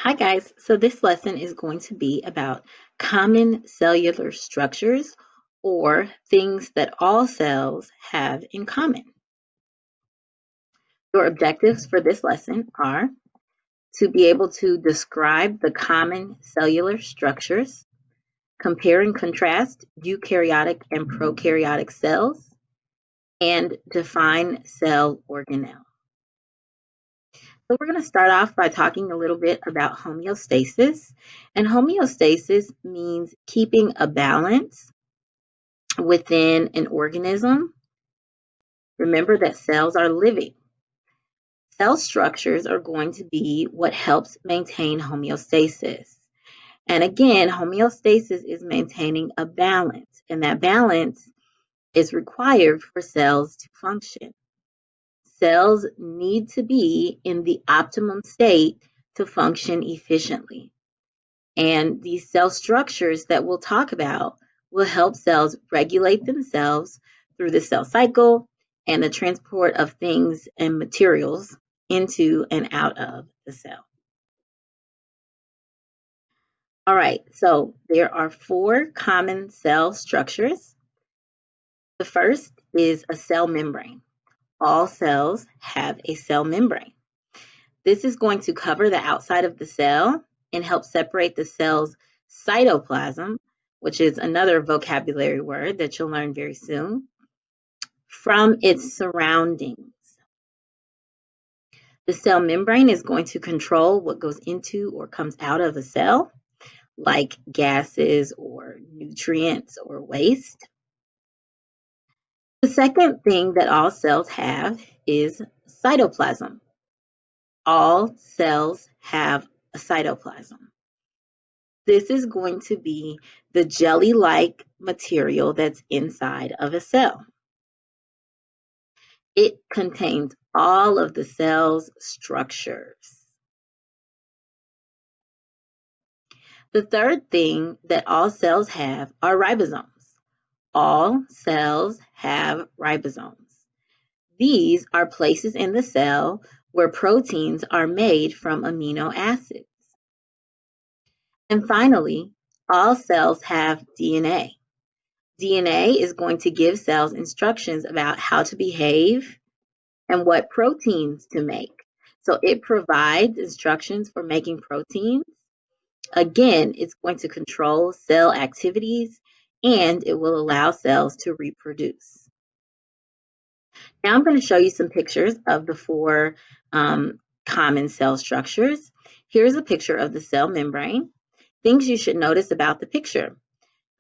Hi guys, so this lesson is going to be about common cellular structures or things that all cells have in common. Your objectives for this lesson are to be able to describe the common cellular structures, compare and contrast eukaryotic and prokaryotic cells, and define cell organelle. So we're going to start off by talking a little bit about homeostasis. And homeostasis means keeping a balance within an organism. Remember that cells are living. Cell structures are going to be what helps maintain homeostasis. And again, homeostasis is maintaining a balance, and that balance is required for cells to function. Cells need to be in the optimum state to function efficiently. And these cell structures that we'll talk about will help cells regulate themselves through the cell cycle and the transport of things and materials into and out of the cell. All right, so there are four common cell structures. The first is a cell membrane. All cells have a cell membrane. This is going to cover the outside of the cell and help separate the cell's cytoplasm, which is another vocabulary word that you'll learn very soon, from its surroundings. The cell membrane is going to control what goes into or comes out of a cell, like gases or nutrients or waste. The second thing that all cells have is cytoplasm. All cells have a cytoplasm. This is going to be the jelly-like material that's inside of a cell. It contains all of the cell's structures. The third thing that all cells have are ribosomes. All cells have ribosomes. These are places in the cell where proteins are made from amino acids. And finally, all cells have DNA. DNA is going to give cells instructions about how to behave and what proteins to make. So it provides instructions for making proteins. Again, it's going to control cell activities and it will allow cells to reproduce. Now I'm going to show you some pictures of the four common cell structures. Here's a picture of the cell membrane. Things you should notice about the picture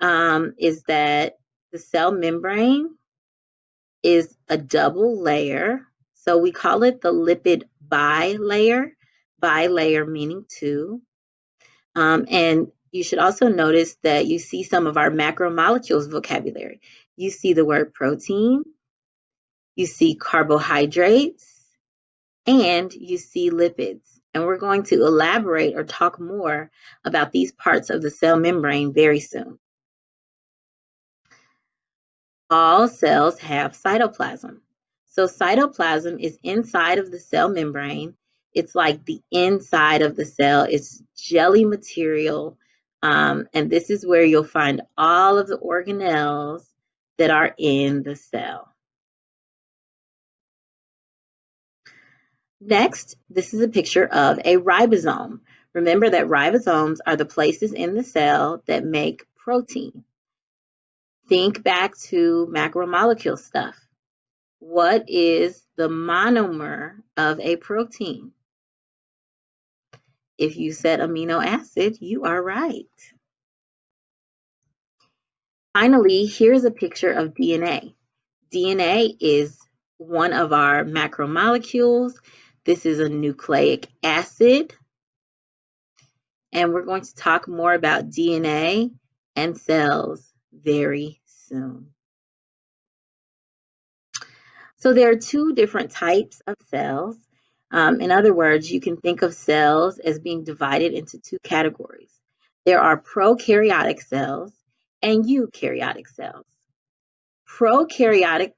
is that the cell membrane is a double layer. So we call it the lipid bilayer, bilayer meaning two. And you should also notice that you see some of our macromolecules vocabulary. You see the word protein, you see carbohydrates, and you see lipids. And we're going to elaborate or talk more about these parts of the cell membrane very soon. All cells have cytoplasm. So cytoplasm is inside of the cell membrane. It's like the inside of the cell. It's jelly material. And this is where you'll find all of the organelles that are in the cell. Next, this is a picture of a ribosome. Remember that ribosomes are the places in the cell that make protein. Think back to macromolecule stuff. What is the monomer of a protein? If you said amino acid, you are right. Finally, here's a picture of DNA. DNA is one of our macromolecules. This is a nucleic acid. And we're going to talk more about DNA and cells very soon. So there are two different types of cells. In other words, you can think of cells as being divided into two categories. There are prokaryotic cells and eukaryotic cells. Prokaryotic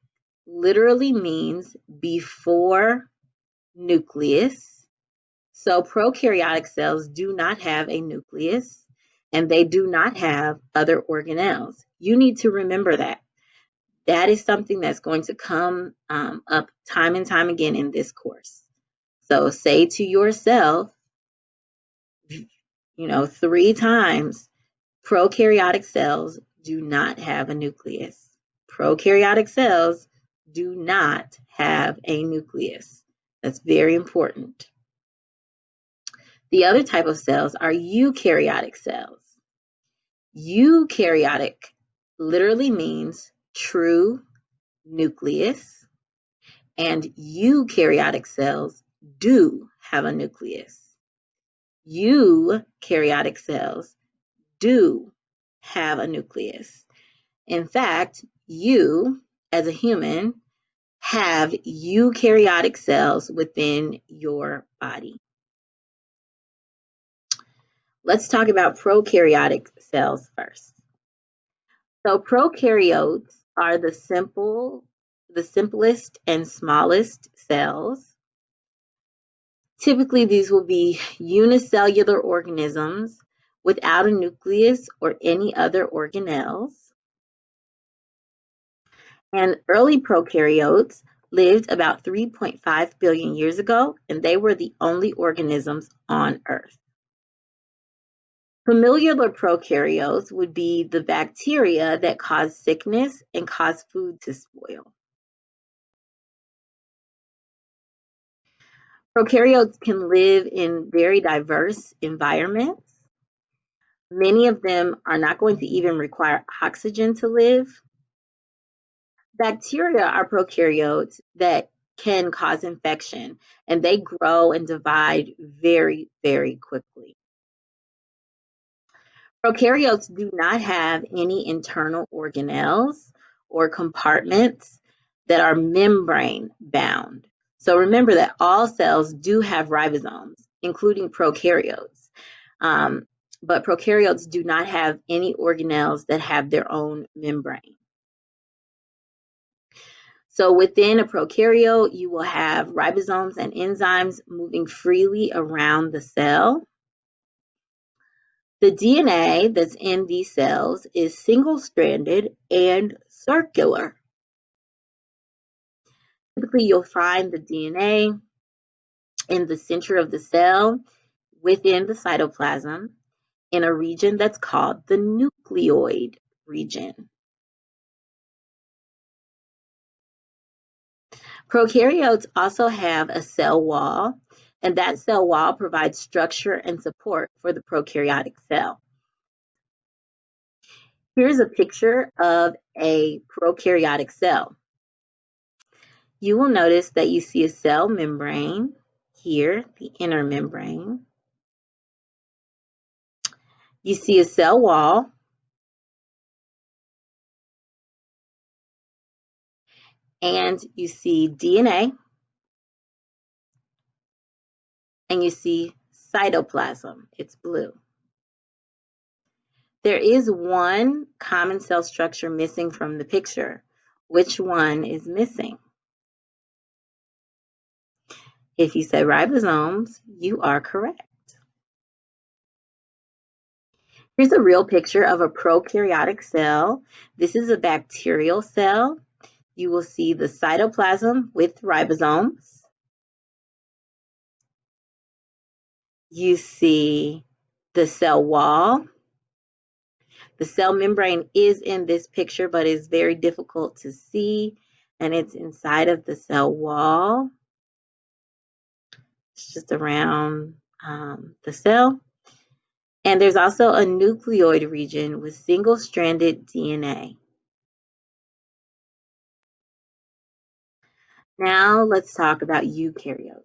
literally means before nucleus. So prokaryotic cells do not have a nucleus and they do not have other organelles. You need to remember that. That is something that's going to come up time and time again in this course. So say to yourself, 3 times, prokaryotic cells do not have a nucleus. Prokaryotic cells do not have a nucleus. That's very important. The other type of cells are eukaryotic cells. Eukaryotic literally means true nucleus, and eukaryotic cells do have a nucleus. Eukaryotic cells do have a nucleus. In fact, you, as a human, have eukaryotic cells within your body. Let's talk about prokaryotic cells first. So prokaryotes are the simplest and smallest cells. Typically, these will be unicellular organisms without a nucleus or any other organelles. And early prokaryotes lived about 3.5 billion years ago, and they were the only organisms on Earth. Familiar prokaryotes would be the bacteria that cause sickness and cause food to spoil. Prokaryotes can live in very diverse environments. Many of them are not going to even require oxygen to live. Bacteria are prokaryotes that can cause infection, and they grow and divide very, very quickly. Prokaryotes do not have any internal organelles or compartments that are membrane bound. So remember that all cells do have ribosomes, including prokaryotes. But prokaryotes do not have any organelles that have their own membrane. So within a prokaryote, you will have ribosomes and enzymes moving freely around the cell. The DNA that's in these cells is single-stranded and circular. Typically, you'll find the DNA in the center of the cell within the cytoplasm in a region that's called the nucleoid region. Prokaryotes also have a cell wall, and that cell wall provides structure and support for the prokaryotic cell. Here's a picture of a prokaryotic cell. You will notice that you see a cell membrane here, the inner membrane. You see a cell wall. And you see DNA. And you see cytoplasm. It's blue. There is one common cell structure missing from the picture. Which one is missing? If you say ribosomes, you are correct. Here's a real picture of a prokaryotic cell. This is a bacterial cell. You will see the cytoplasm with ribosomes. You see the cell wall. The cell membrane is in this picture, but is very difficult to see, and it's inside of the cell wall. It's just around the cell. And there's also a nucleoid region with single-stranded DNA. Now let's talk about eukaryotes.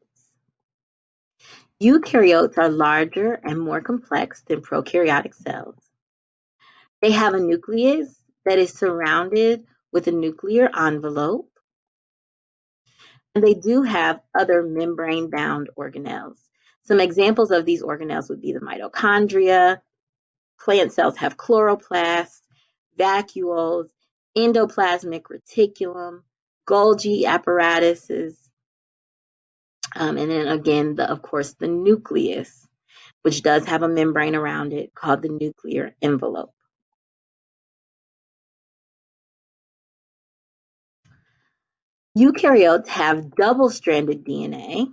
Eukaryotes are larger and more complex than prokaryotic cells. They have a nucleus that is surrounded with a nuclear envelope. And they do have other membrane-bound organelles. Some examples of these organelles would be the mitochondria. Plant cells have chloroplasts, vacuoles, endoplasmic reticulum, Golgi apparatuses. And then again, of course, the nucleus, which does have a membrane around it called the nuclear envelope. Eukaryotes have double-stranded DNA,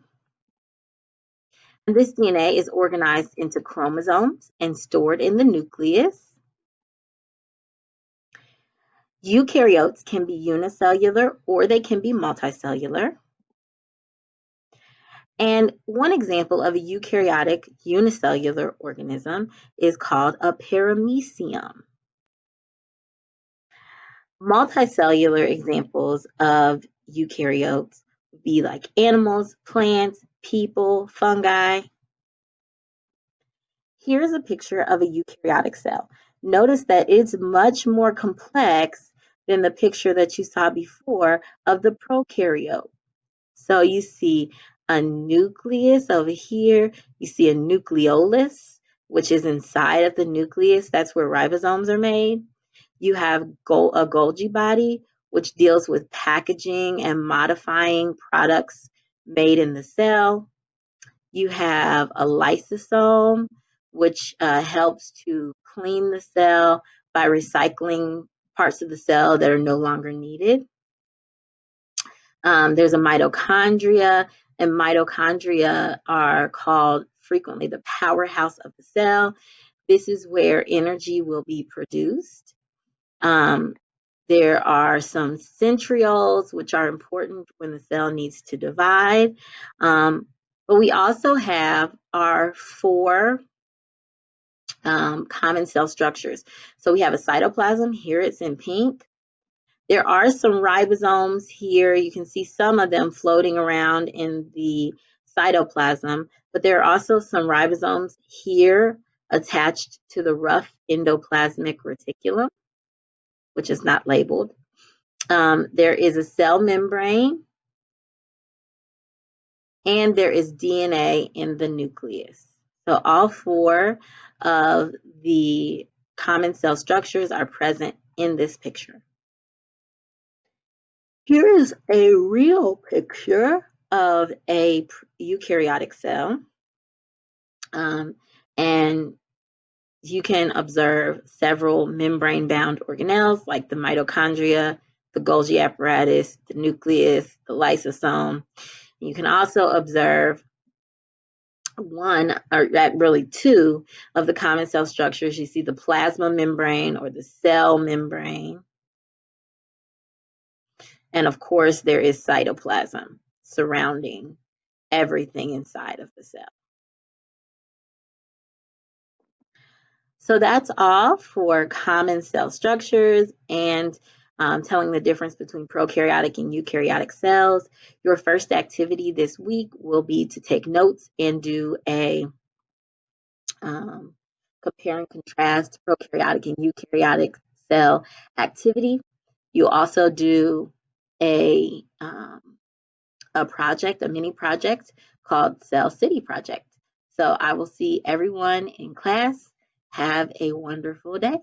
and this DNA is organized into chromosomes and stored in the nucleus. Eukaryotes can be unicellular or they can be multicellular. And one example of a eukaryotic unicellular organism is called a paramecium. Multicellular examples of eukaryotes would be like animals, plants, people, fungi. Here's a picture of a eukaryotic cell. Notice that it's much more complex than the picture that you saw before of the prokaryote. So you see a nucleus over here. You see a nucleolus, which is inside of the nucleus. That's where ribosomes are made. You have a Golgi body, which deals with packaging and modifying products made in the cell. You have a lysosome, which helps to clean the cell by recycling parts of the cell that are no longer needed. There's a mitochondria, and mitochondria are called frequently the powerhouse of the cell. This is where energy will be produced. There are some centrioles, which are important when the cell needs to divide. But we also have our four common cell structures. So we have a cytoplasm. Here it's in pink. There are some ribosomes here. You can see some of them floating around in the cytoplasm, but there are also some ribosomes here attached to the rough endoplasmic reticulum, which is not labeled. There is a cell membrane, and there is DNA in the nucleus. So all four of the common cell structures are present in this picture. Here is a real picture of a eukaryotic cell. And you can observe several membrane-bound organelles like the mitochondria, the Golgi apparatus, the nucleus, the lysosome. You can also observe one, or really two, of the common cell structures. You see the plasma membrane or the cell membrane. And of course, there is cytoplasm surrounding everything inside of the cell. So that's all for common cell structures and telling the difference between prokaryotic and eukaryotic cells. Your first activity this week will be to take notes and do a compare and contrast prokaryotic and eukaryotic cell activity. You also do a project, a mini project called Cell City Project. So I will see everyone in class. Have a wonderful day.